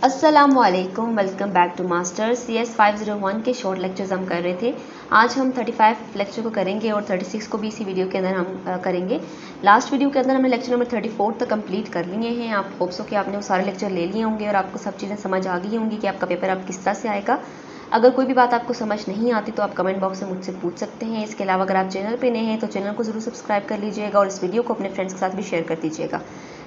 अस्सलामुअलैकुम, welcome back to master CS 501 के short lectures हम कर रहे थे। आज हम 35 लेक्चर को करेंगे और 36 को भी इसी वीडियो के अंदर हम करेंगे। लास्ट वीडियो के अंदर हमने लेक्चर नंबर 34 तक कंप्लीट कर लिए हैं। आप होप्स हो कि आपने वो सारे लेक्चर ले लिए होंगे और आपको सब चीज़ें समझ आ गई होंगी कि आपका पेपर अब किस तरह से आएगा। अगर कोई भी बात आपको समझ नहीं आती तो आप कमेंट बॉक्स में मुझसे पूछ सकते हैं। इसके अलावा अगर आप चैनल पे नए हैं तो चैनल को ज़रूर सब्सक्राइब कर लीजिएगा और इस वीडियो को अपने फ्रेंड्स के साथ भी शेयर कर दीजिएगा।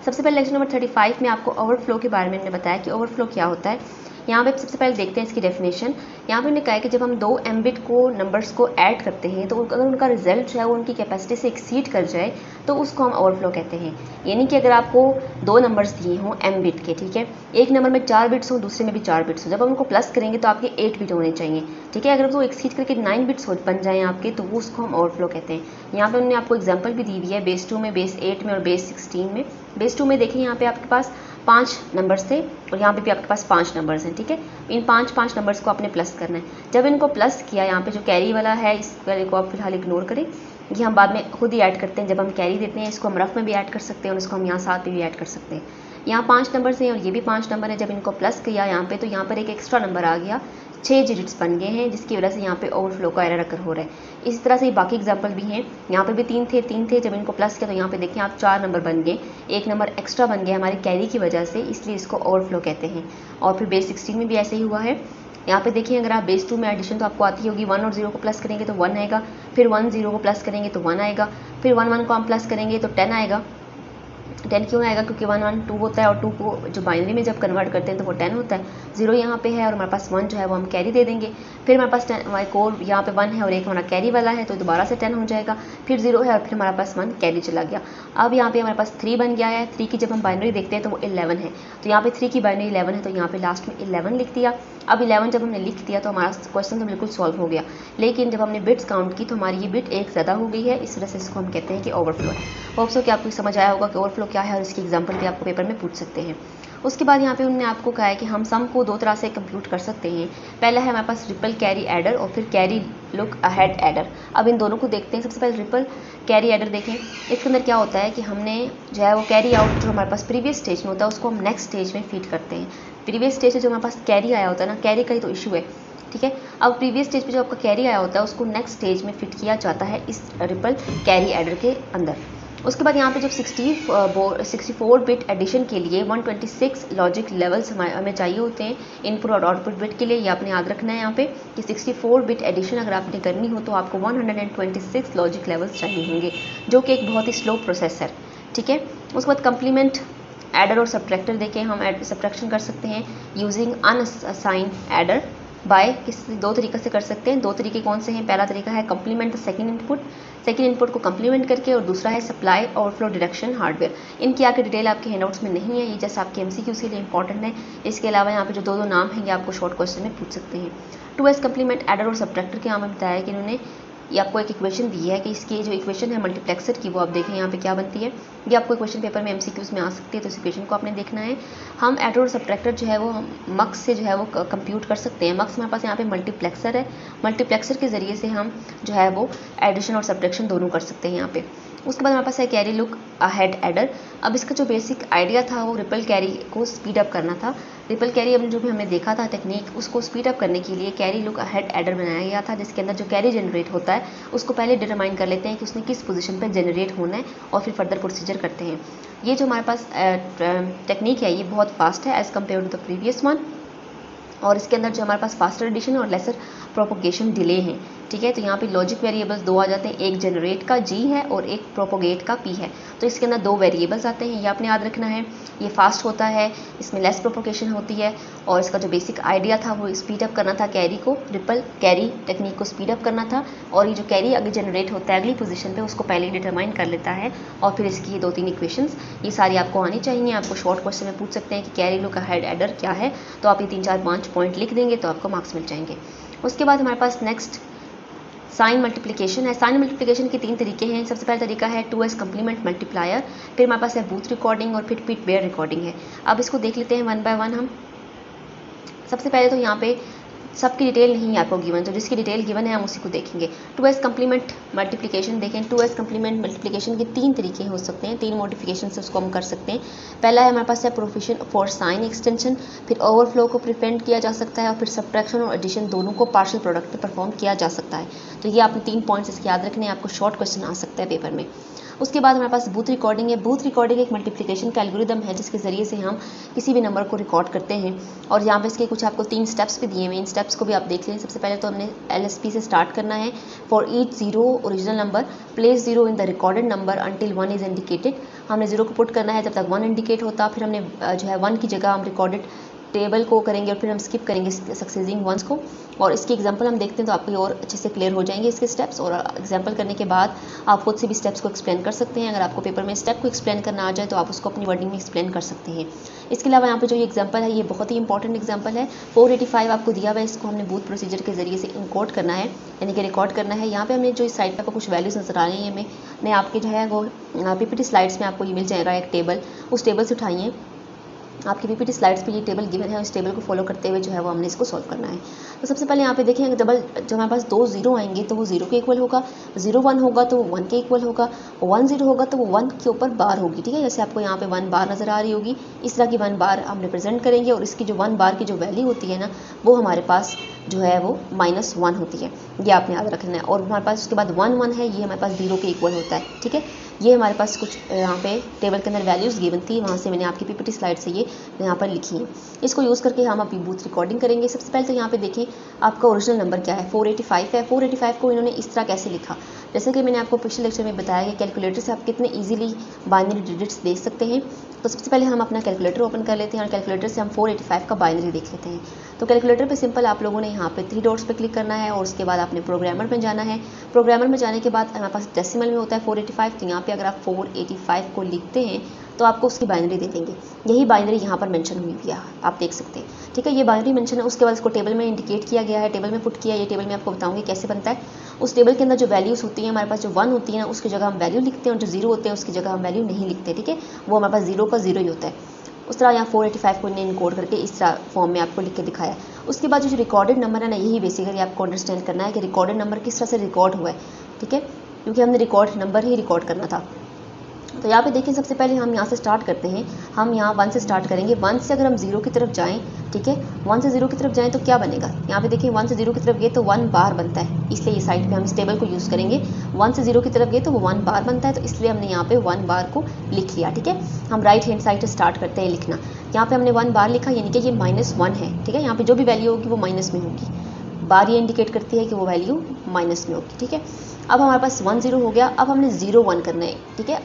सबसे पहले लेक्चर नंबर 35 में आपको ओवरफ्लो के बारे में मैंने बताया कि ओवरफ्लो क्या होता है। यहाँ पे सबसे पहले देखते हैं इसकी डेफिनेशन। यहाँ पे उन्होंने कहा है कि जब हम 2 एम्बिट को नंबर्स को ऐड करते हैं तो अगर उनका रिजल्ट जो है वो उनकी कैपेसिटी से एक्सीड कर जाए तो उसको हम ओवरफ्लो कहते हैं। यानी कि अगर आपको 2 नंबर्स दिए हों एम्बिट के, ठीक है, एक नंबर में 4 बिट्स हों, दूसरे में भी 4 बिट्स हों, जब हम उनको प्लस करेंगे तो आपके 8 बिट होने चाहिए, ठीक है। अगर वो एक्सीड करके 9 बिट्स बन जाएँ आपके तो वो उसको हम ओवरफ्लो कहते हैं। यहाँ पे उन्होंने आपको एग्जाम्पल भी दी हुई है बेस 2 में, बेस 8 में और बेस 16 में। बेस 2 में देखिए यहाँ पे आपके पास 5 नंबर्स थे और यहाँ पे भी आपके पास 5 नंबर्स हैं, ठीक है। इन 5 नंबर्स को आपने प्लस करना है। जब इनको प्लस किया, यहाँ पे जो कैरी वाला है इस कैरी को आप फिलहाल इग्नोर करें, ये हम बाद में खुद ही ऐड करते हैं। जब हम कैरी देते हैं इसको हम रफ में भी ऐड कर सकते हैं और इसको हम यहाँ साथ में भी ऐड कर सकते हैं। यहाँ 5 नंबर्स हैं और ये भी 5 नंबर है। जब इनको प्लस किया यहाँ पे तो यहाँ पर एक एक्स्ट्रा नंबर आ गया, 6 डिजिट्स बन गए हैं, जिसकी वजह से यहाँ पे ओवरफ्लो का एरर अकर हो रहा है। इसी तरह से बाकी एग्जांपल भी हैं। यहाँ पे भी 3 थे, जब इनको प्लस किया तो यहाँ पे देखिए आप 4 नंबर बन गए, एक नंबर एक्स्ट्रा बन गया हमारे कैरी की वजह से, इसलिए इसको ओवरफ्लो कहते हैं। और फिर बेस 16 में भी ऐसे ही हुआ है। यहाँ पे देखिए अगर आप बेस 2 में एडिशन तो आपको आती होगी, 1 और 0 को प्लस करेंगे तो 1 आएगा, फिर 1 0 को प्लस करेंगे तो 1 आएगा, फिर 1 1 को हम प्लस करेंगे तो 10 आएगा। 10 क्यों आएगा? क्योंकि 1 1 2 होता है और 2 को जो बाइनरी में जब कन्वर्ट करते हैं तो वो 10 होता है। 0 यहाँ पे है और हमारे पास 1 जो है वो हम कैरी दे देंगे। फिर हमारे पास 10 हमारे को यहाँ पे 1 है और एक हमारा कैरी वाला है तो दोबारा से 10 हो जाएगा। फिर 0 है और फिर हमारे पास 1 कैरी चला गया। अब यहाँ पे हमारे पास 3 बन गया है। 3 की जब हम बाइनरी देखते हैं तो वो 11 है, तो यहाँ पे 3 की बाइनरी 11 है तो यहाँ पे लास्ट में 11 लिख दिया। अब 11 जब हमने लिख दिया तो हमारा क्वेश्चन तो बिल्कुल सॉल्व हो गया, लेकिन जब हमने बिट्स काउंट की तो हमारी ये बिट एक ज़्यादा हो गई है, इस वजह से इसको हम कहते हैं कि ओवरफ्लो है। होप्स हो कि आपको समझ आया होगा कि ओवरफ्लो क्या है और इसकी एग्जांपल भी आपको पेपर में पूछ सकते हैं। उसके बाद यहाँ पे उन्होंने आपको कहा है कि हम सम को 2 तरह से कंप्यूट कर सकते हैं। पहला है हमारे पास रिपल कैरी एडर और फिर कैरी लुक अहेड एडर। अब इन दोनों को देखते हैं। सबसे पहले रिपल कैरी एडर देखें। इसके अंदर क्या होता है कि हमने जो है वो कैरी आउट जो हमारे पास प्रीवियस स्टेज में होता है उसको हम नेक्स्ट स्टेज में फीड करते हैं। प्रीवियस स्टेज से जो हमारे पास कैरी आया होता है ना, कैरी का ही तो इशू है, ठीक है। अब प्रीवियस स्टेज पे जो आपका कैरी आया होता है उसको नेक्स्ट स्टेज में फिट किया जाता है इस रिपल कैरी एडर के अंदर। उसके बाद यहाँ पे जब 64 बिट एडिशन के लिए 126 लॉजिक लेवल्स हमें चाहिए होते हैं इनपुट और आउटपुट बिट के लिए। ये आपने याद रखना है यहाँ पे कि 64 बिट एडिशन अगर आपने करनी हो तो आपको 126 लॉजिक लेवल्स चाहिए होंगे, जो कि एक बहुत ही स्लो प्रोसेस है, ठीक है। उसके बाद कंप्लीमेंट एडर और सब्ट्रैक्टर देखें। हम सब्ट्रैक्शन कर सकते हैं यूजिंग अनअसाइन एडर बाय किसी 2 तरीके से कर सकते हैं। 2 तरीके कौन से हैं? पहला तरीका है कंप्लीमेंट द सेकंड इनपुट को कंप्लीमेंट करके, और दूसरा है सप्लाई ओवरफ्लो डिडक्शन हार्डवेयर। इनकी आगे डिटेल आपके हैंडआउट्स में नहीं है, ये जस्ट आपके MCQs के लिए इंपॉर्टेंट है। इसके अलावा यहाँ पे जो 2 नाम हैं ये आपको शॉर्ट क्वेश्चन में पूछ सकते हैं। 2S कंप्लीमेंट एडर और सब्ट्रैक्टर के यहाँ में बताया कि इन्होंने ये आपको एक इक्वेशन दी है कि इसकी जो इक्वेशन है मल्टीप्लेक्सर की, वो आप देखें यहाँ पे क्या बनती है। ये आपको क्वेश्चन पेपर में MCQs में आ सकती है, तो इस इक्वेशन को आपने देखना है। हम एडर और सब्ट्रैक्टर जो है वो मक्स से जो है वो कंप्यूट कर सकते हैं। मक्स हमारे पास यहाँ पे मल्टीप्लेक्सर है, मल्टीप्लेक्सर के ज़रिए से हम जो है वो एडिशन और सब्ट्रैक्शन दोनों कर सकते हैं यहाँ पे। उसके बाद हमारे पास है कैरी लुक अहेड एडर। अब इसका जो बेसिक आइडिया था वो रिपल कैरी को स्पीड अप करना था। रिपल कैरी अब जो भी हमने देखा था टेक्निक, उसको स्पीड अप करने के लिए कैरी लुक अहेड एडर बनाया गया था, जिसके अंदर जो कैरी जनरेट होता है उसको पहले डिटरमाइन कर लेते हैं कि उसने किस पोजीशन पर जनरेट होना है और फिर फर्दर प्रोसीजर करते हैं। ये जो हमारे पास टेक्निक है ये बहुत फास्ट है as compare to the previous one, और इसके अंदर जो हमारे पास फास्टर एडिशन और लेसर प्रोपोगेशन डिले है, ठीक है। तो यहाँ पे लॉजिक वेरिएबल्स 2 आ जाते हैं, एक जनरेट का G है और एक प्रोपोगेट का P है। तो इसके अंदर 2 वेरिएबल्स आते हैं, ये आपने याद रखना है। ये फास्ट होता है, इसमें लेस प्रोपोगेशन होती है, और इसका जो बेसिक आइडिया था वो स्पीड अप करना था कैरी को, रिपल कैरी टेक्निक को स्पीड अप करना था। और ये जो कैरी आगे जनरेट होता है अगली पोजीशन पे, उसको पहले डिटरमाइन कर लेता है, और फिर इसकी ये 2-3 इक्वेशंस ये सारी आपको आनी चाहिए। आपको शॉर्ट क्वेश्चन में पूछ सकते हैं कि कैरी लुक अहेड एडर क्या है, तो आप ये 3 4 5 पॉइंट लिख देंगे तो आपको मार्क्स मिल जाएंगे। उसके बाद हमारे पास नेक्स्ट साइन मल्टीप्लिकेशन है। साइन मल्टीप्लिकेशन के 3 तरीके हैं। सबसे पहला तरीका है 2S कंप्लीमेंट मल्टीप्लायर, फिर हमारे पास है बूथ रिकॉर्डिंग और फिर पिट बेयर रिकॉर्डिंग है। अब इसको देख लेते हैं 1 बाय 1 हम। सबसे पहले तो यहाँ पे सबकी डिटेल नहीं आपको गिवन, तो जिसकी डिटेल गिवन है हम उसी को देखेंगे। 2s कंप्लीमेंट मल्टीप्लिकेशन देखें। 2s कंप्लीमेंट मल्टीप्लिकेशन के 3 तरीके हो सकते हैं, 3 मॉडिफिकेशन से उसको हम कर सकते हैं। पहला है हमारे पास है प्रोफिशिएंट फॉर साइन एक्सटेंशन, फिर ओवरफ्लो को प्रिवेंट किया जा सकता है, और फिर सब्ट्रैक्शन और एडिशन दोनों को पार्शियल प्रोडक्ट में परफॉर्म किया जा सकता है। तो ये आपने 3 पॉइंट्स इसके याद रखने हैं, आपको शॉर्ट क्वेश्चन आ सकता है पेपर में। उसके बाद हमारे पास बूथ रिकॉर्डिंग है। बूथ रिकॉर्डिंग एक मल्टीप्लिकेशन का एल्गोरिदम है जिसके ज़रिए से हम किसी भी नंबर को रिकॉर्ड करते हैं, और यहाँ पे इसके कुछ आपको 3 स्टेप्स भी दिए हुए हैं। इन स्टेप्स को भी आप देख लें। सबसे पहले तो हमने LSP से स्टार्ट करना है। For each 0 original number place 0 in the recorded number until 1 is indicated. हमने 0 को पुट करना है जब तक 1 इंडिकेट होता, फिर हमने जो है 1 की जगह हम रिकॉर्डेड टेबल को करेंगे और फिर हम स्किप करेंगे सक्सेसिंग वंस को। और इसकी एग्जांपल हम देखते हैं तो आपको और अच्छे से क्लियर हो जाएंगे इसके स्टेप्स, और एग्जांपल करने के बाद आप खुद से भी स्टेप्स को एक्सप्लेन कर सकते हैं। अगर आपको पेपर में स्टेप को एक्सप्लेन करना आ जाए तो आप उसको अपनी वर्डिंग में एक्सप्लेन कर सकते हैं। इसके अलावा यहाँ पे जो ये एग्जाम्पल है ये बहुत ही इंपॉर्टेंट एग्जाम्पल है। 485 आपको दिया हुआ है, इसको हमने बूथ प्रोसीजर के जरिए से इनकोड करना है, यानी कि रिकॉर्ड करना है। यहाँ पे हमने जो इस साइड पर आपको कुछ वैल्यूज नजर आ रही हैं, मैं आपके जो है वो PPT स्लाइड्स में आपको ये मिल जाएगा एक टेबल, उस टेबल से उठाइए। आपकी PPT स्लाइड्स पे ये टेबल गिवन है, उस टेबल को फॉलो करते हुए जो है वो हमने इसको सॉल्व करना है। तो सबसे पहले यहाँ पे देखें, डबल जब हमारे पास 2 0 आएंगे तो वो 0 के इक्वल होगा, 0 1 होगा तो वो 1 के इक्वल होगा, 1 0 होगा तो वो 1 के ऊपर बार होगी। ठीक है, जैसे आपको यहाँ पे 1 बार नज़र आ रही होगी, इस तरह की 1 बार हम रिप्रेजेंट करेंगे, और इसकी जो 1 बार की जो वैल्यू होती है ना, वो हमारे पास जो है वो -1 होती है। ये आपने याद रखना है। और हमारे पास उसके बाद 1 1 है, ये हमारे पास 0 के इक्वल होता है। ठीक है, ये हमारे पास कुछ यहाँ पे टेबल के अंदर वैल्यूज़ गिवन थी, वहाँ से मैंने आपकी PPT स्लाइड से ये यहाँ पर लिखी है। इसको यूज़ करके हम अभी बूथ रिकॉर्डिंग करेंगे। सबसे पहले तो यहाँ पे देखिए आपका ओरिजिनल नंबर क्या है, 485 है। 485 को इन्होंने इस तरह कैसे लिखा, जैसे कि मैंने आपको पिछले लेक्चर में बताया कि कैलकुलेटर से आप कितने ईजिली बाइनरी डिजिट्स देख सकते हैं। तो सबसे पहले हम अपना कैलकुलेटर ओपन कर लेते हैं, और कैलकुलेटर से हम 485 का बाइनरी देख लेते हैं। तो कैलकुलेटर पे सिंपल आप लोगों ने यहाँ पे 3 डॉट्स पे क्लिक करना है, और उसके बाद आपने प्रोग्रामर में जाना है। प्रोग्रामर में जाने के बाद हमारे पास डेसिमल में होता है 485, तो यहाँ पे अगर आप 485 को लिखते हैं तो आपको उसकी बाइनरी दे देंगे। यही बाइनरी यहाँ पर मेंशन हुई है, आप देख सकते हैं। ठीक है, ये बाइनरी मेंशन है। उसके बाद इसको टेबल में इंडिकेट किया गया है, टेबल में पुट किया। ये टेबल में आपको बताऊंगी कैसे बनता है। उस टेबल के अंदर जो वैल्यूज़ होती हैं, हमारे पास जो 1 होती है ना, उसकी जगह हम वैल्यू लिखते हैं, और जो 0 होते हैं उसकी जगह हम वैल्यू नहीं लिखते। ठीक है, वो हमारे पास 0 का 0 ही होता है। उस तरह यहाँ 485 को इन्हें इनकोड करके इस तरह फॉर्म में आपको लिख के दिखाया। उसके बाद जो रिकॉर्डेड नंबर है ना, यही बेसिकली आपको अंडरस्टैंड करना है कि रिकॉर्डेड नंबर किस तरह से रिकॉर्ड हुआ है। ठीक है, क्योंकि हमने रिकॉर्ड नंबर ही रिकॉर्ड करना था। तो यहाँ पे देखिए, सबसे पहले हम यहाँ से स्टार्ट करते हैं। हम यहाँ 1 से स्टार्ट करेंगे। 1 से अगर हम 0 की तरफ जाएं, ठीक है, 1 से 0 की तरफ जाएं तो क्या बनेगा, यहाँ पे देखिए 1 से 0 की तरफ गए तो 1 बार बनता है, इसलिए ये साइड पे हम इस टेबल को यूज़ करेंगे। 1 से 0 की तरफ गए तो वो 1 बार बनता है, तो इसलिए हमने यहाँ पे 1 बार को लिख लिया। ठीक है, हम राइट हैंड साइड से स्टार्ट करते हैं लिखना। यहाँ पे हमने 1 बार लिखा, यानी कि ये -1 है। ठीक है, यहाँ पे जो भी वैल्यू होगी वो माइनस में होगी। बार ये इंडिकेट करती है कि वो वैल्यू माइनस में होगी। ठीक है, अब हमारे पास 1 0 हो गया। अब हमने 0 1 करना है। ठीक है,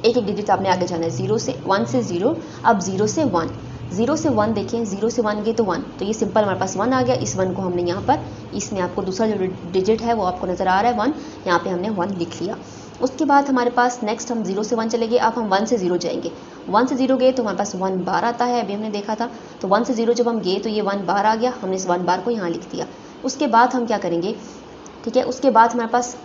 एक एक डिजिट आपने आगे जाना है। 0 से 1 से 0, अब 0 से 1, 0 से 1 देखें, 0 से 1 गए तो 1, तो ये सिंपल हमारे पास 1 आ गया। इस 1 को हमने यहाँ पर, इसमें आपको दूसरा जो डिजिट है वो आपको नज़र आ रहा है 1, यहाँ पे हमने 1 लिख लिया। उसके बाद हमारे पास नेक्स्ट हम 0 से 1 चले गए। अब हम 1 से 0 जाएंगे। 1 से 0 गए तो हमारे पास 1 बार आता है, अभी हमने देखा था। तो 1 से 0 जब हम गए तो ये 1 बार आ गया, हमने इस 1 बार को यहाँ लिख दिया। उसके बाद हम क्या करेंगे, ठीक है, उसके बाद हमारे पास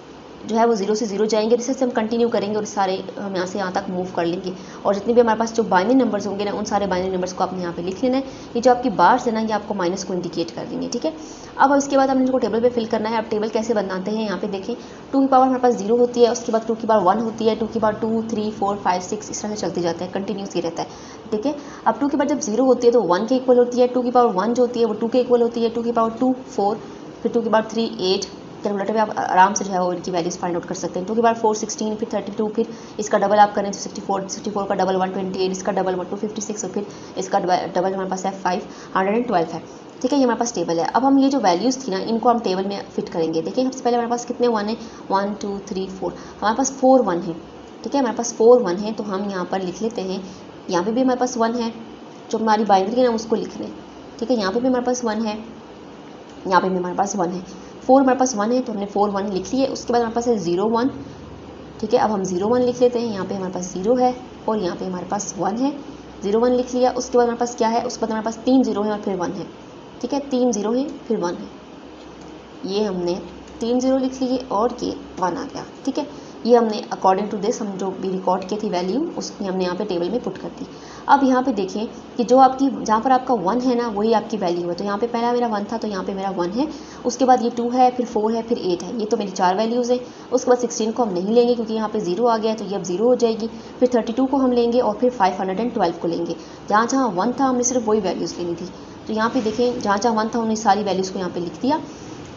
जो है वो 0 से 0 जाएंगे, जिससे हम कंटिन्यू करेंगे और सारे हम यहाँ से यहाँ तक मूव कर लेंगे। और जितने भी हमारे पास जो बाइनरी नंबर्स होंगे ना, उन सारे बाइनरी नंबर्स को आपने यहाँ पे लिख लेना है। ये जो आपकी बार्स है ना, ये आपको माइनस को इंडिकेट कर देंगे। ठीक है, अब इसके बाद हमने इनको टेबल पे फिल करना है। अब टेबल कैसे बनाते हैं, यहाँ पे देखें, 2 की पावर हमारे पास 0 होती है, उसके बाद 2 की पावर 1 होती है, 2 की पावर 2 3 4 5 6 इस तरह से चलते जाते हैं, कंटिन्यूस ही रहता है। ठीक है, अब 2 की पावर जब 0 होती है तो 1 के इक्वल होती है, 2 की पावर 1 जो होती है वो 2 के इक्वल होती है, 2 की पावर 2 4, फिर 2 की पावर 3 8। कैलकुलेटर पे आप आराम से जो है वो इनकी वैल्यूज़ फाइंड आउट कर सकते हैं। 2 की बार 4 16, फिर 32, फिर इसका डबल आप करें तो 64 का डबल 128, इसका डबल 256, और फिर इसका डबल हमारे पास है 512 है। ठीक है, ये हमारे पास टेबल है। अब हम ये जो वैल्यूज़ थी ना, इनको हम टेबल में फिट करेंगे। देखिए, सबसे पहले हमारे पास कितने 1 है, 1 2 3 4, हमारे पास 4 1 है। ठीक है, हमारे पास 4 1 है, तो हम यहाँ पर लिख लेते हैं। यहाँ पर भी हमारे पास 1 है, जो हमारी बाइनरी है ना उसको लिख लें। ठीक है, यहाँ पर भी हमारे पास 1 है, यहाँ पर भी हमारे पास 1 है। 4 हमारे पास 1 है, तो हमने 4 1 लिख लिए। उसके बाद हमारे पास है 0 1। ठीक है, अब हम 0 1 लिख लेते हैं। यहाँ पे हमारे पास 0 है और यहाँ पे हमारे पास 1 है। 0 1 लिख लिया। उसके बाद हमारे पास क्या है, उसके बाद हमारे पास 3 0 है और फिर 1 है। ठीक है, 3 0 है फिर 1 है, ये हमने 3 0 लिख लिए और ये 1 आ गया। ठीक है, ये हमने अकॉर्डिंग टू दिस हम जो भी रिकॉर्ड की थी वैल्यू उसकी हमने यहाँ पे टेबल में पुट कर दी। अब यहाँ पे देखें कि जो आपकी जहाँ पर आपका 1 है ना वही आपकी वैल्यू है। तो यहाँ पे पहला मेरा 1 था तो यहाँ पे मेरा 1 है, उसके बाद ये 2 है, फिर 4 है, फिर 8 है। ये तो मेरी 4 वैल्यूज़ है। उसके बाद 16 को हम नहीं लेंगे क्योंकि यहाँ पे 0 आ गया है तो ये अब 0 हो जाएगी। फिर 32 को हम लेंगे और फिर 512 को लेंगे। जहाँ जहाँ 1 था हमने सिर्फ वही वैल्यूज़ लेनी थी। तो यहाँ पे देखें जहाँ जहाँ 1 था हमने सारी वैल्यूज़ को यहाँ पे लिख दिया।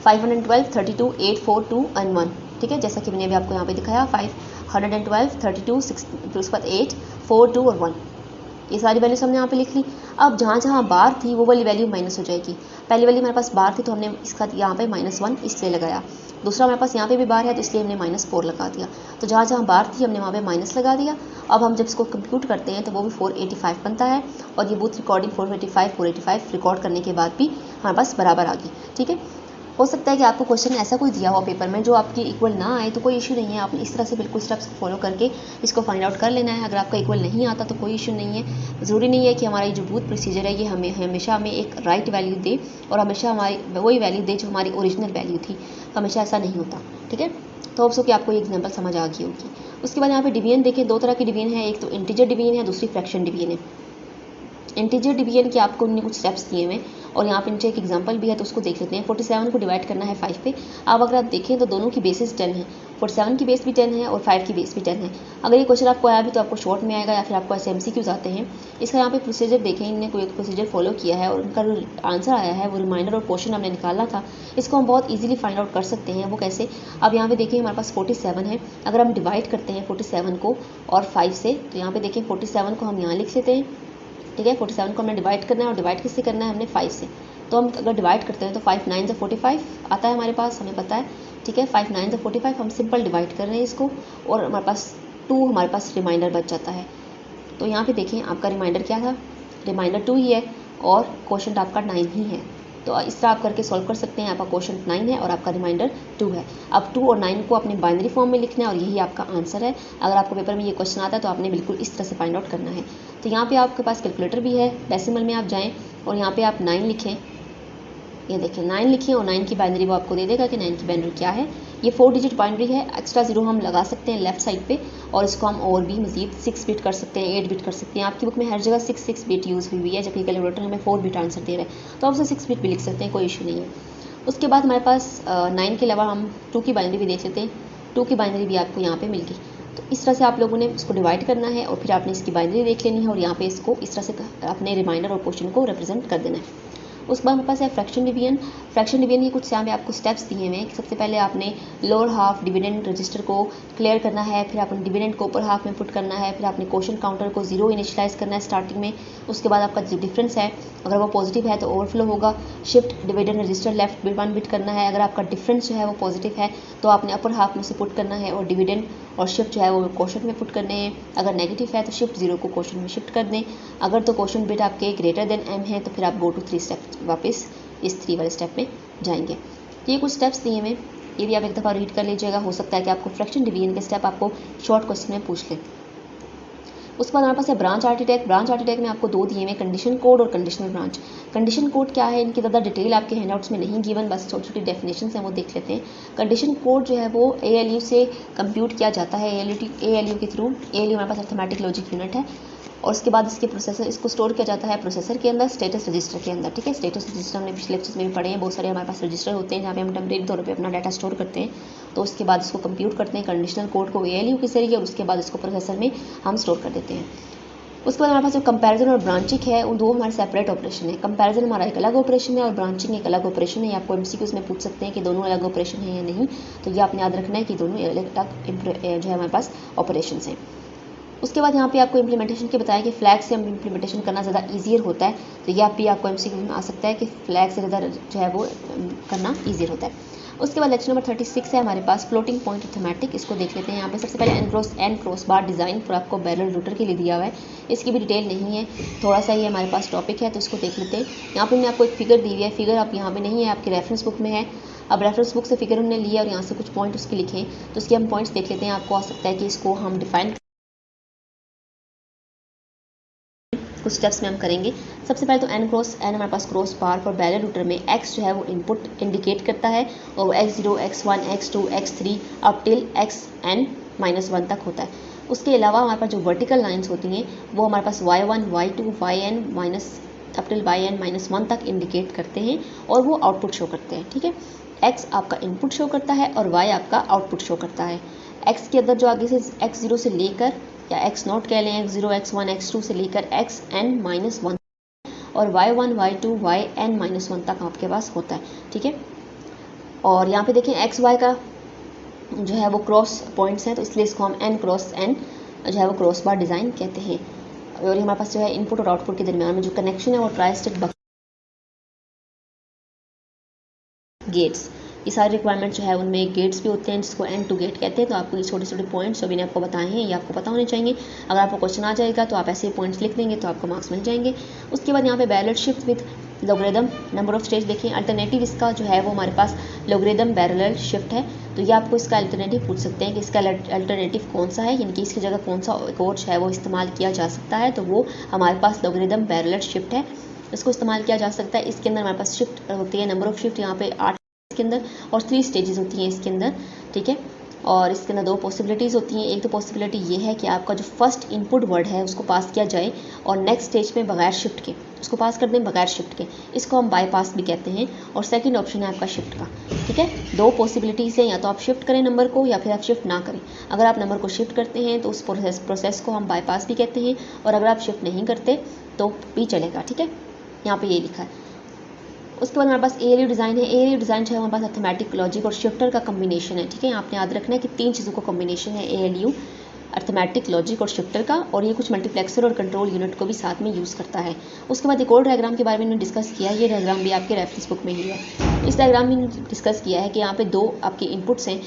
512, 32, 8, 4, 2 एंड 1। ठीक है, जैसा कि मैंने अभी आपको यहाँ पे दिखाया 512, 32, 6, फिर उसके बाद 8, 4, 2 और 1। ये सारी वैल्यूज हमने यहाँ पे लिख ली। अब जहाँ जहाँ बार थी वो वाली वैल्यू माइनस हो जाएगी। पहली वाली हमारे पास बार थी तो हमने इसका यहाँ पे -1 इसलिए लगाया। दूसरा हमारे पास यहाँ पे भी बार है तो इसलिए हमने -4 लगा दिया। तो जहाँ जहाँ बार थी हमने वहाँ पे माइनस लगा दिया। अब हम जब इसको कंप्यूट करते हैं तो वो भी 485 बनता है और ये बूथ रिकॉर्डिंग 485 रिकॉर्ड करने के बाद भी हमारे पास बराबर आ गई। ठीक है, हो सकता है कि आपको क्वेश्चन ऐसा कोई दिया हो पेपर में जो आपकी इक्वल ना आए तो कोई इशू नहीं है। आपने इस तरह से बिल्कुल स्टेप्स फॉलो करके इसको फाइंड आउट कर लेना है। अगर आपका इक्वल नहीं आता तो कोई इशू नहीं है। ज़रूरी नहीं है कि हमारा जो बूथ प्रोसीजर है ये हमेशा हमें एक राइट वैल्यू दे और हमेशा हमारी वही वैल्यू दे जो हमारी ओरिजिनल वैल्यू थी। हमेशा ऐसा नहीं होता। ठीक है, तो होप सो कि आपको ये एग्जाम्पल समझ आ गई होगी। उसके बाद यहाँ पे डिवीजन देखें, दो तरह की डिवीजन है, एक तो इंटीजर डिवीजन है, दूसरी फ्रैक्शन डिवीजन है। इंटीजर डिवीजन के आपको उन्होंने कुछ स्टेप्स दिए हुए और यहाँ पे नीचे एक एग्जांपल भी है तो उसको देख लेते हैं। 47 को डिवाइड करना है 5 पे। अब अगर आप देखें तो दोनों की बेसिस 10 है, 47 की बेस भी 10 है और 5 की बेस भी 10 है। अगर ये क्वेश्चन आपको आया भी तो आपको शॉर्ट में आएगा या फिर आपको ऐसे MCQs आते हैं। इसका यहाँ पे प्रोसीजर देखें, इन्होंने कोई एक प्रोसीजर फॉलो किया है और उनका जो आंसर आया है वो रिमाइंडर और पोर्शन हमने निकाला था, इसको हम बहुत ईजिली फाइंड आउट कर सकते हैं। वो कैसे, अब यहाँ पे देखें हमारे पास 47 है। अगर हम डिवाइड करते हैं 47 को और 5 से तो यहाँ पे देखें 47 को हम यहाँ लिख लेते हैं। ठीक है, 47 को हमने डिवाइड करना है और डिवाइड किससे करना है, हमने 5 से। तो हम अगर डिवाइड करते हैं तो 5 9 45 आता है हमारे पास, हमें पता है। ठीक है, 5 9 45 हम सिंपल डिवाइड कर रहे हैं इसको और हमारे पास 2 हमारे पास रिमाइंडर बच जाता है। तो यहाँ पे देखें आपका रिमाइंडर क्या था, रिमाइंडर 2 ही है और क्वोशंट आपका 9 ही है। तो इस तरह आप करके सॉल्व कर सकते हैं। आपका क्वोशंट 9 है और आपका रिमाइंडर 2 है। अब 2 और 9 को अपने बाइनरी फॉर्म में लिखना है और यही आपका आंसर है। अगर आपको पेपर में ये क्वेश्चन आता है तो आपने बिल्कुल इस तरह से फाइंड आउट करना है। तो यहाँ पे आपके पास कैलकुलेटर भी है, डेसिमल में आप जाएँ और यहाँ पे आप 9 लिखें। ये देखें 9 लिखिए और 9 की बाइनरी वो आपको दे देगा कि 9 की बाइनरी क्या है। ये 4 डिजिट बाइनरी है। एक्स्ट्रा 0 हम लगा सकते हैं लेफ्ट साइड पे और इसको हम और भी मजीद 6 बिट कर सकते हैं, 8 बिट कर सकते हैं। आपकी बुक में हर जगह 6 बिट यूज़ हुई है जबकि कैलकुलेटर हमें 4 बिट आंसर दे रहा है, तो आप उसे 6 बिट भी लिख सकते हैं, कोई इशू नहीं है। उसके बाद हमारे पास 9 के अलावा हम 2 की बाइनरी भी देख लेते हैं। 2 की बाइनरी भी आपको यहाँ पर मिल गई। तो इस तरह से आप लोगों ने इसको डिवाइड करना है और फिर आपने इसकी बाइनरी देख लेनी है और यहाँ पे इसको इस तरह से अपने रिमाइंडर और क्वेश्चन को रिप्रेजेंट कर देना है। उसके बाद हमारे पास है फ्रैक्शन डिवीजन। फ्रैक्शन डिवीजन की कुछ यहाँ पे आपको स्टेप्स दिए हुए हैं। सबसे पहले आपने लोअर हाफ डिविडेंड रजिस्टर को क्लियर करना है, फिर आपने डिविडेंड को ऊपर हाफ में पुट करना है, फिर आपने क्वोशंट काउंटर को 0 इनिशियलाइज करना है स्टार्टिंग में। उसके बाद आपका जो डिफरेंस है अगर वो पॉजिटिव है तो ओवरफ्लो होगा। Shift dividend register left 1 bit करना है। अगर आपका डिफरेंस जो है वो पॉजिटिव है तो आपने अपर हाफ में से पुट करना है और डिविडेंड और शिफ्ट जो है वो क्वोशंट में पुट करने हैं। अगर नेगेटिव है तो शिफ्ट 0 को क्वोशंट में शिफ्ट कर दें। अगर तो क्वोशंट बिट आपके ग्रेटर देन m है तो फिर आप गो टू 3 स्टेप वापस इस 3 वाले स्टेप में जाएंगे। तो ये कुछ स्टेप्स दिए हुए, ये भी आप एक दफ़ा रीड कर लीजिएगा। हो सकता है कि आपको फ्रैक्शन डिवीजन के स्टेप आपको शॉर्ट क्वेश्चन में पूछ लें। उसके बाद हमारे पास है ब्रांच आर्किटेक्ट। ब्रांच आर्किटेक्ट में आपको 2 दिए हुए, कंडीशन कोड और कंडीशनल ब्रांच। कंडीशन कोड क्या है, इनकी ज़्यादा डिटेल आपके हैंडआउट्स में नहीं गिवन, बस छोटी छोटी डेफिनेशन हैं वो देख लेते हैं। कंडीशन कोड जो है वो ALU से कंप्यूट किया जाता है, ALU के थ्रू। ALU हमारे पास अर्थमेटिक लॉजिक यूनिट है और उसके बाद इसके प्रोसेसर इसको स्टोर किया जाता है प्रोसेसर के अंदर, स्टेटस रजिस्टर के अंदर। ठीक है, स्टेटस रजिस्टर हमने पिछले लेक्चर्स में भी पढ़े हैं। बहुत सारे हमारे पास रजिस्टर होते हैं जहाँ पे हम टेम्परेरी तौर पे अपना डाटा स्टोर करते हैं। तो उसके बाद इसको कंप्यूट करते हैं कंडीशनल कोड को ALU के जरिए और उसके बाद इसको प्रोसेसर में हम स्टोर कर देते हैं। उसके बाद हमारे पास जो कंपैरिजन और ब्रांचिंग है उन दो हमारे सेपरेट ऑपरेशन है। कंपैरिजन हमारा एक अलग ऑपरेशन है और ब्रांचिंग एक अलग ऑपरेशन है। आपको MCQs में पूछ सकते हैं कि दोनों अलग ऑपरेशन है या नहीं, तो ये आपने याद रखना है कि दोनों अलग अलग जो है हमारे पास ऑपरेशन हैं। उसके बाद यहाँ पे आपको इम्प्लीमेंटेशन के बताया कि फ्लैग से हम इम्प्लीमेंटेशन करना ज़्यादा ईजियर होता है। तो ये भी आपको MCQ में आ सकता है कि फ्लैग से ज़्यादा जो है वो करना ईजियर होता है। उसके बाद लेक्चर नंबर 36 है हमारे पास फ्लोटिंग पॉइंट अर्थमेटिक। इसको देख लेते हैं। यहाँ पे सबसे पहले an cross bar design for आपको बैरल रूटर के लिए दिया हुआ है। इसकी भी डिटेल नहीं है, थोड़ा सा ये हमारे पास टॉपिक है तो इसको देख लेते हैं। यहाँ पे मैंने आपको एक फिगर दी हुई है, फिगर आप यहाँ पे नहीं है, आपकी रेफरेंस बुक में है। अब रेफरेंस बुक से फिगर हमने लिया और यहाँ से कुछ पॉइंट उसके लिखे, तो उसके हम पॉइंट्स देख लेते हैं। आपको आ सकता है कि इसको हम डिफाइन कुछ स्टेप्स में हम करेंगे। सबसे पहले तो एन हमारे पास cross bar for barrel router में x जो है वो इनपुट इंडिकेट करता है और x0, x1, x2, x3 up till xn -1 तक होता है। उसके अलावा हमारे पास जो वर्टिकल लाइंस होती हैं वो हमारे पास y1, y2, yn minus up till yn -1 तक इंडिकेट करते हैं और वो आउटपुट शो करते हैं। ठीक है, x आपका इनपुट शो करता है और y आपका आउटपुट शो करता है। x के अंदर जो आगे से x0 से लेकर या x0 कह लें, x0, x1, x2 से लेकर xn -1 और y1, y2, yn -1 तक आपके पास होता है। ठीक है, और यहाँ पे देखें x y का जो है वो क्रॉस पॉइंट्स हैं, तो इसलिए इसको हम n क्रॉस n जो है वो क्रॉस बार डिज़ाइन कहते हैं। और हमारे पास जो है इनपुट और आउटपुट के दरमियान में जो कनेक्शन है वो ट्राइस्टिक गेट्स, ये सारे रिक्वायरमेंट जो है उनमें गेट्स भी होते हैं जिसको एंड टू गेट कहते हैं। तो आपको ये छोटे छोटे पॉइंट्स जो मैंने आपको बताए हैं ये आपको पता होने चाहिए। अगर आपको क्वेश्चन आ जाएगा तो आप ऐसे पॉइंट्स लिख देंगे तो आपको मार्क्स मिल जाएंगे। उसके बाद यहाँ पे barrel shift with logarithm number of stage देखें। अल्टरनेटिव इसका जो है वो हमारे पास लॉगरिदम बैरल शिफ्ट है, तो ये आपको इसका अल्टरनेटिव पूछ सकते हैं कि इसका अल्टरनेटिव कौन सा है, यानी कि इसकी जगह कौन सा कोड है वो इस्तेमाल किया जा सकता है। तो वो हमारे पास लॉगरिदम बैरल शिफ्ट है, इसको इस्तेमाल किया जा सकता है। इसके अंदर हमारे पास शिफ्ट होती है, नंबर ऑफ शिफ्ट यहाँ पे 8 के अंदर और 3 स्टेजेस होती हैं इसके अंदर। ठीक है, और इसके अंदर 2 पॉसिबिलिटीज़ होती हैं। एक तो पॉसिबिलिटी ये है कि आपका जो फर्स्ट इनपुट वर्ड है उसको पास किया जाए और नेक्स्ट स्टेज में बगैर शिफ्ट के उसको पास कर दें, बगैर शिफ्ट के, इसको हम बाईपास भी कहते हैं। और सेकंड ऑप्शन है आपका शिफ्ट का। ठीक है, 2 पॉसिबिलिटीज़ हैं, या तो आप शिफ्ट करें नंबर को या फिर आप शिफ्ट ना करें। अगर आप नंबर को शिफ्ट करते हैं तो उस प्रोसेस को हम बाईपास भी कहते हैं, और अगर आप शिफ्ट नहीं करते तो भी चलेगा। ठीक है, यहाँ पे ये लिखा है। उसके बाद हमारे पास ALU डिज़ाइन है। ALU डिज़ाइन जो है हमारे पास अर्थमेटिक, लॉजिक और शिफ्टर का कम्बिनेशन है। ठीक है, आपने याद रखना है कि 3 चीज़ों का कॉम्बिनेशन है ALU, अर्थमेटिक, लॉजिक और शिफ्टर का, और ये कुछ मल्टीप्लेक्सर और कंट्रोल यूनिट को भी साथ में यूज़ करता है। उसके बाद एक और डायग्राम के बारे में मैंने डिस्कस किया है, ये डायग्राम भी आपके रेफरेंस बुक में ही है। इस डायग्राम में डिस्कस किया है कि यहाँ पे 2 आपके इनपुट्स हैं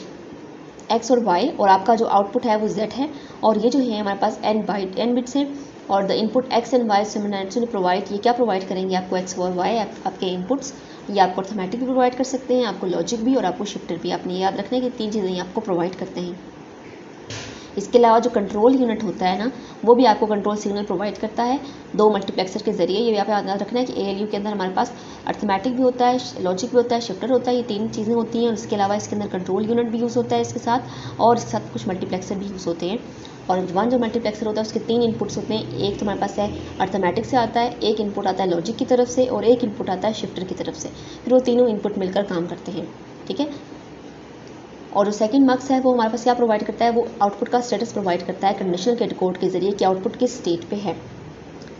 x और y, और आपका जो आउटपुट है वो z है, और ये जो है हमारे पास n बिट्स हैं, और the input x and y similarity provide, ये क्या प्रोवाइड करेंगे आपको x और y आपके इनपुट्स। ये आपको अर्थमेटिक भी प्रोवाइड कर सकते हैं, आपको लॉजिक भी और आपको शिफ्टर भी। आपने याद रखना है कि 3 चीज़ें ये आपको प्रोवाइड करते हैं। इसके अलावा जो कंट्रोल यूनिट होता है ना, वो भी आपको कंट्रोल सिग्नल प्रोवाइड करता है 2 मल्टीप्लेक्सर के जरिए। ये यहाँ पे याद रखना है कि ALU के अंदर हमारे पास अर्थमेटिक भी होता है, लॉजिक भी होता है, शिफ्टर होता है, ये 3 चीज़ें होती हैं। और इसके अलावा इसके अंदर कंट्रोल यूनिट भी यूज़ होता है इसके साथ, और इसके साथ कुछ मल्टीप्लेक्सर भी यूज़ होते हैं। और वन जो मल्टीप्लेक्सर होता है उसके 3 इनपुट्स होते हैं। एक तो हमारे पास है अर्थमेटिक से आता है, एक इनपुट आता है लॉजिक की तरफ से, और एक इनपुट आता है शिफ्टर की तरफ से। फिर वो तीनों इनपुट मिलकर काम करते हैं। ठीक है, और जो सेकंड मार्क्स है वो हमारे पास क्या प्रोवाइड करता है, वो आउटपुट का स्टेटस प्रोवाइड करता है कंडीशनल गेट कोड के जरिए कि आउटपुट किस स्टेट पे है।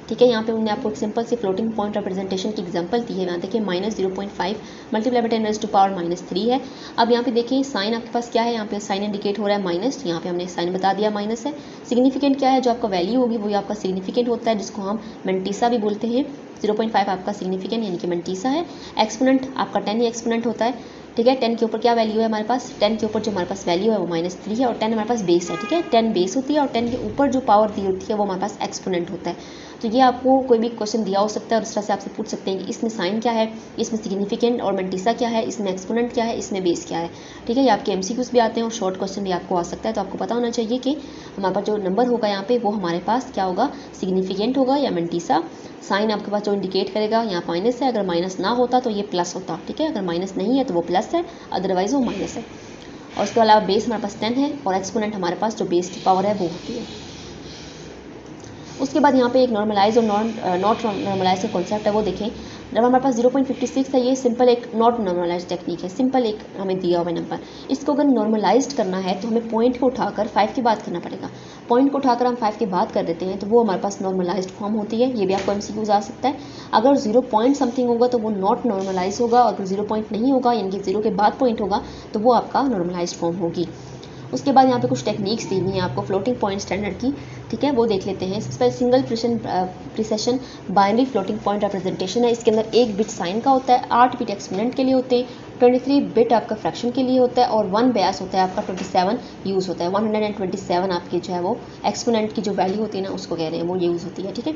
ठीक है, यहाँ पे हमने आपको एक सिंपल सी फ्लोटिंग पॉइंट रिप्रेजेंटेशन की एग्जांपल दी है। यहाँ देखिए -0.5 मल्टीप्लाई बाय 10⁻³ है। अब यहाँ पे देखिए साइन आपके पास क्या है, यहाँ पे साइन इंडिकेट हो रहा है माइनस, यहाँ पे हमने साइन बता दिया माइनस है। सिग्निफिकेंट क्या है, जो आपका वैल्यू होगी वो आपका सिग्निफिकेंट होता है, जिसको हम मेंटीसा भी बोलते हैं। 0.5 आपका सिग्निफिकेंट यानी कि मेंटीसा है। एक्सपोनेंट आपका 10 ही एक्सपोनेंट होता है। ठीक है, 10 के ऊपर क्या वैल्यू है हमारे पास, 10 के ऊपर जो हमारे पास वैल्यू है वो -3 है, और 10 हमारे पास बेस है। ठीक है, 10 बेस होती है, और 10 के ऊपर जो पावर दी होती है वो हमारे पास एक्सपोनेंट होता है। तो ये आपको कोई भी क्वेश्चन दिया हो सकता है और इस तरह से आपसे पूछ सकते हैं कि इसमें साइन क्या है, इसमें सिग्निफिकेंट और मेंटीसा क्या है, इसमें एक्सपोनेंट क्या है, इसमें बेस क्या है। ठीक है, ये आपके MCQs भी आते हैं और शॉर्ट क्वेश्चन भी आपको आ सकता है। तो आपको पता होना चाहिए कि हमारे पास जो नंबर होगा यहाँ पे वो हमारे पास क्या होगा, सिग्निफिकेंट होगा या मेंटीसा। साइन आपके पास जो इंडिकेट करेगा यहाँ माइनस है, अगर माइनस ना होता तो ये प्लस होता। ठीक है, अगर माइनस नहीं है तो वो प्लस है, अदरवाइज वो माइनस है। और उसके अलावा बेस हमारे पास 10 है, और एक्सपोनेंट हमारे पास जो बेस की पावर है वो होती है। उसके बाद यहाँ पे एक नॉर्मलाइज और नॉट नॉर्मलाइज का कॉन्सेप्ट है, वो देखें। जब हमारे पास 0.56 है, ये सिंपल एक नॉट नॉर्मलाइज टेक्निक है। सिंपल एक हमें दिया हुआ नंबर, इसको अगर नॉर्मलाइज करना है तो हमें पॉइंट को उठाकर 5 की बात करना पड़ेगा। पॉइंट को उठाकर हम 5 की बात कर देते हैं तो वो हमारे पास नॉर्मलाइज्ड फॉर्म होती है। ये भी आपको MCQs आ सकता है। अगर 0 पॉइंट समथिंग होगा तो वो नॉट नॉर्मलाइज होगा, और अगर 0 पॉइंट नहीं होगा यानी कि 0 के बाद पॉइंट होगा तो वो आपका नॉर्मलाइज्ड फॉर्म होगी। उसके बाद यहाँ पे कुछ टेक्निक्स दी हुई हैं आपको फ्लोटिंग पॉइंट स्टैंडर्ड की। ठीक है, वो देख लेते हैं। सबसे पहले single precision binary floating point representation है। इसके अंदर 1 बिट साइन का होता है, 8 बिट एक्सपोनेंट के लिए होते हैं, 23 बिट आपका फ्रैक्शन के लिए होता है, और 1 बेस होता है आपका 27 यूज़ होता है। 127 आपकी जो है वो एक्सपोनेंट की जो वैल्यू होती है ना उसको कह रहे हैं, वो यूज़ होती है। ठीक है,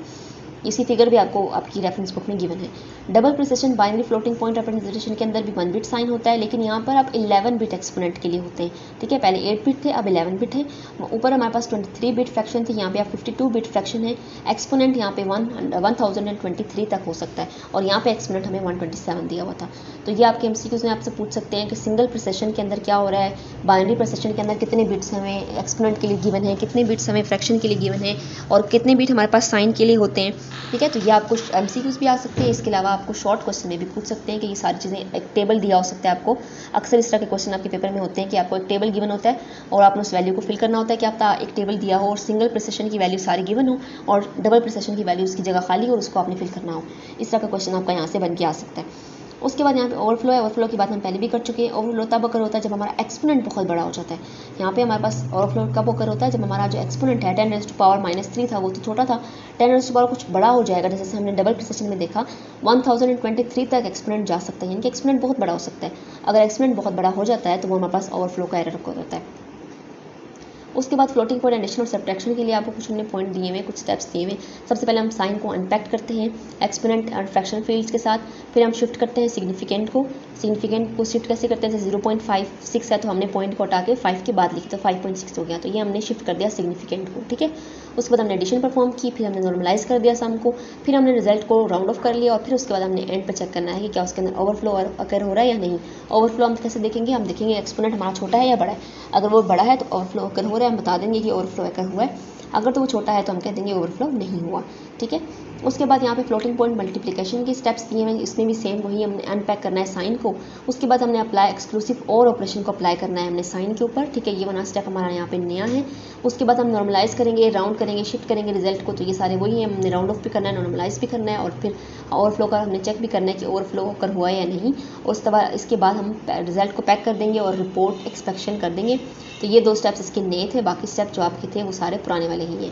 इसी फिगर भी आपको आपकी रेफरेंस बुक में गिवन है। Double precision binary floating point representation के अंदर भी 1 बिट साइन होता है, लेकिन यहाँ पर अब 11 बिट एक्सपोनेंट के लिए होते हैं। ठीक है, पहले 8 बिट थे, अब 11 बिट है। ऊपर हमारे पास 23 बिट फ्रैक्शन थे, यहाँ पे आप 52 बिट फ्रैक्शन है। एक्सपोनेंट यहाँ पे 1023 तक हो सकता है, और यहाँ पे एक्सपोनेंट हमें 127 दिया हुआ था। तो ये आपके एमसीक्यूज में आपसे पूछ सकते हैं कि सिंगल प्रिसिशन के अंदर क्या हो रहा है, बाइनरी प्रिसिशन के अंदर कितने बिट्स हमें एक्सपोनेंट के लिए गिवन है, कितने बिट्स हमें फ्रैक्शन के लिए गिवन है, और कितने बिट हमारे पास साइन के लिए होते हैं। ठीक है, तो ये आपको एमसीक्यूज भी आ सकते हैं। इसके अलावा आपको शॉर्ट क्वेश्चन में भी पूछ सकते हैं कि ये सारी चीज़ें, एक टेबल दिया हो सकता है आपको। अक्सर इस तरह के क्वेश्चन आपके पेपर में होते हैं कि आपको एक टेबल गिवन होता है और आपने उस वैल्यू को फिल करना होता है कि आपका एक टेबल दिया हो और सिंगल प्रिसिशन की वैल्यू सारी गिवन हो और डबल प्रिसिशन की वैल्यू उसकी जगह खाली हो और उसको आपने फिल करना हो। इस तरह का क्वेश्चन आपका यहाँ से बन के आ सकता है। उसके बाद यहाँ पे ओवरफ्लो है। ओवरफ्लो की बात हम पहले भी कर चुके हैं। ओवरफ्लो तब अगर होता है जब हमारा एक्सपोनेंट बहुत बड़ा हो जाता है। यहाँ पे हमारे पास ओवरफ्लो कब अगर होता है जब हमारा जो एक्सपोनेंट है 10⁻³ था, वो तो छोटा था, 10⁻³ कुछ बड़ा हो जाएगा। जैसे हमने डबल प्रिसिशन में देखा 1023 तक एक्सपोनेंट जा सकता है, यानी कि एक्सपोनेंट बहुत बड़ा हो सकता है। अगर एक्सपोनेंट बहुत बड़ा हो जाता है तो वो हमारे पास ओवरफ्लो का एरर होता है। उसके बाद फ्लोटिंग पॉइंट एडिशन और सब्ट्रैक्शन के लिए आपको कुछ हमने पॉइंट दिए हुए, कुछ स्टेप्स दिए हुए। सबसे पहले हम साइन को अनपैक्ट करते हैं एक्सपोनेंट और फ्रैक्शन फील्ड्स के साथ, फिर हम शिफ्ट करते हैं सिग्निफिकेंट को। सिग्निफिकेंट को शिफ्ट कैसे करते हैं, जैसे 0.56 है तो हमने पॉइंट को हटा के 5 के बाद लिखी तो 5.6 हो गया, तो ये हमने शिफ्ट कर दिया सिग्निफिकेंट को। ठीक है, उसके बाद हमने एडिशन परफॉर्म की, फिर हमने नॉर्मलाइज कर दिया सम को, फिर हमने रिजल्ट को राउंड ऑफ कर लिया और फिर उसके बाद हमने एंड पर चेक करना है कि क्या उसके अंदर ओवरफ्लो अकर हो रहा है या नहीं। ओवरफ्लो हम कैसे देखेंगे, हम देखेंगे एक्सपोनेंट हमारा छोटा है या बड़ा है। अगर वो बड़ा है तो ओवरफ्लो अकर हो रहा है, हम बता देंगे कि ओवरफ्लो अकर हुआ है। अगर तो वो छोटा है तो हम कह देंगे ओवरफ्लो नहीं हुआ। ठीक है, उसके बाद यहाँ पे फ्लोटिंग पॉइंट मल्टीप्लिकेशन के स्टेप्स दिए हैं, इसमें भी सेम वही हमने अनपैक करना है साइन को। उसके बाद हमने अप्लाई एक्सक्लूसिव और ऑपरेशन को अप्लाई करना है हमने साइन के ऊपर। ठीक है, ये वाला स्टेप हमारा यहाँ पे नया है। उसके बाद हम नॉर्मलाइज करेंगे, राउंड करेंगे, शिफ्ट करेंगे रिजल्ट को, तो ये सारे वही है। हमने राउंड ऑफ भी करना है, नॉर्मलाइज भी करना है और फिर ओवरफ्लो का हमने चेक भी करना है कि ओवरफ्लो होकर हुआ है या नहीं। इसके बाद हम रिजल्ट को पैक कर देंगे और रिपोर्ट एक्सपेक्शन कर देंगे। तो ये 2 स्टेप्स इसके नए थे, बाकी स्टेप जो आपके थे वो सारे पुराने वाले ही हैं।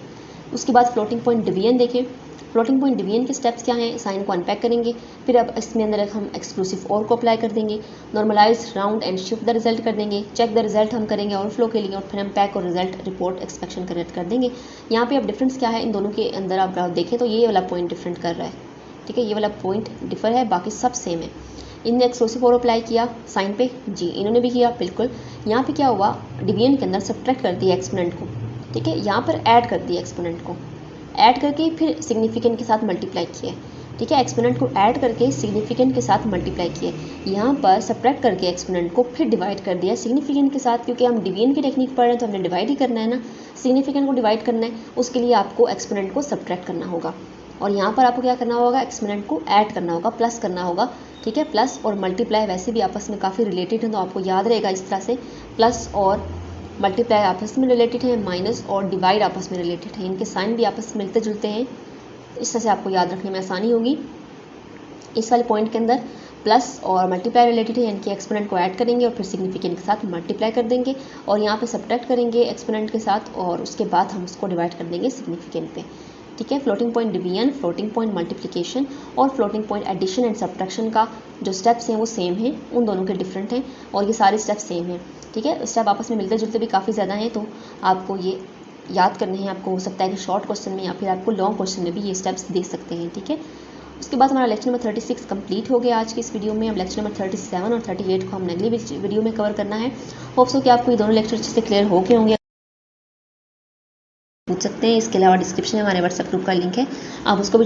उसके बाद फ्लोटिंग पॉइंट डिवीजन देखें। फ्लोटिंग पॉइंट डिवीजन के स्टेप्स क्या हैं, साइन को अनपैक करेंगे, फिर अब इसमें अंदर हम एक्सक्लूसिव और को अप्लाई कर देंगे, normalize, round and shift the result कर देंगे, चेक द रिजल्ट हम करेंगे ओवरफ्लो के लिए और फिर हम पैक और रिजल्ट रिपोर्ट एक्सपेक्शन करेक्ट कर देंगे। यहाँ पे अब डिफरेंस क्या है इन दोनों के अंदर आप देखें तो ये वाला पॉइंट डिफरेंट कर रहा है। ठीक है, ये वाला पॉइंट डिफर है, बाकी सब सेम है। इनने एक्सक्लूसिव और अप्लाई किया साइन पे, जी इन्होंने भी किया बिल्कुल। यहाँ पे क्या हुआ, डिवीजन के अंदर सब्ट्रैक्ट कर दिया एक्सपोनेंट को। ठीक है, यहाँ पर ऐड कर दिया एक्सपोनेंट को, ऐड करके फिर सिग्निफिकेंट के साथ मल्टीप्लाई किया। ठीक है, एक्सपोनेंट को ऐड करके सिग्निफिकेंट के साथ मल्टीप्लाई किए। यहाँ पर सब्ट्रैक्ट करके एक्सपोनेंट को फिर डिवाइड कर दिया सिग्निफिकेंट के साथ, क्योंकि हम डिवीजन की टेक्निक पढ़ रहे हैं तो हमने डिवाइड ही करना है ना, सिग्निफिकेंट को डिवाइड करना है, उसके लिए आपको एक्सपोनेंट को सब्ट्रैक्ट करना होगा। और यहाँ पर आपको क्या करना होगा, एक्सपोनेंट को ऐड करना होगा, प्लस करना होगा। ठीक है, प्लस और मल्टीप्लाई वैसे भी आपस में काफ़ी रिलेटेड है, तो आपको याद रहेगा इस तरह से, प्लस और मल्टीप्लाई आपस में रिलेटेड है, माइनस और डिवाइड आपस में रिलेटेड है, इनके साइन भी आपस में मिलते जुलते हैं। इस तरह से आपको याद रखने में आसानी होगी। इस वाले पॉइंट के अंदर प्लस और मल्टीप्लाई रिलेटेड है, यानी कि एक्सपोनेंट को ऐड करेंगे और फिर सिग्निफिकेंट के साथ मल्टीप्लाई कर देंगे और यहाँ पे सब्ट्रैक्ट करेंगे एक्सपोनेंट के साथ और उसके बाद हम उसको डिवाइड कर देंगे सिग्निफिकेंट पे। ठीक है, floating point division, floating point multiplication और floating point addition and subtraction का जो स्टेप्स हैं वो सेम हैं, उन दोनों के डिफरेंट हैं और ये सारे स्टेप्स सेम हैं। ठीक है, स्टेप आपस में मिलते जुलते भी काफ़ी ज़्यादा हैं, तो आपको ये याद करने हैं। आपको हो सकता है कि शॉर्ट क्वेश्चन में या फिर आपको लॉन्ग क्वेश्चन में भी ये स्टेप्स देख सकते हैं। ठीक है, उसके बाद हमारा लेक्चर नंबर 36 कंप्लीट हो गया आज की इस वीडियो में। अब लेक्चर नंबर 37 और 38 को हमने अगली वीडियो में कवर करना है। होप्स हो कि आपको ये दोनों लेक्चर अच्छे से क्लियर हो गए होंगे, पूछ सकते हैं। इसके अलावा डिस्क्रिप्शन में हमारे व्हाट्सएप ग्रुप का लिंक है, आप उसको भी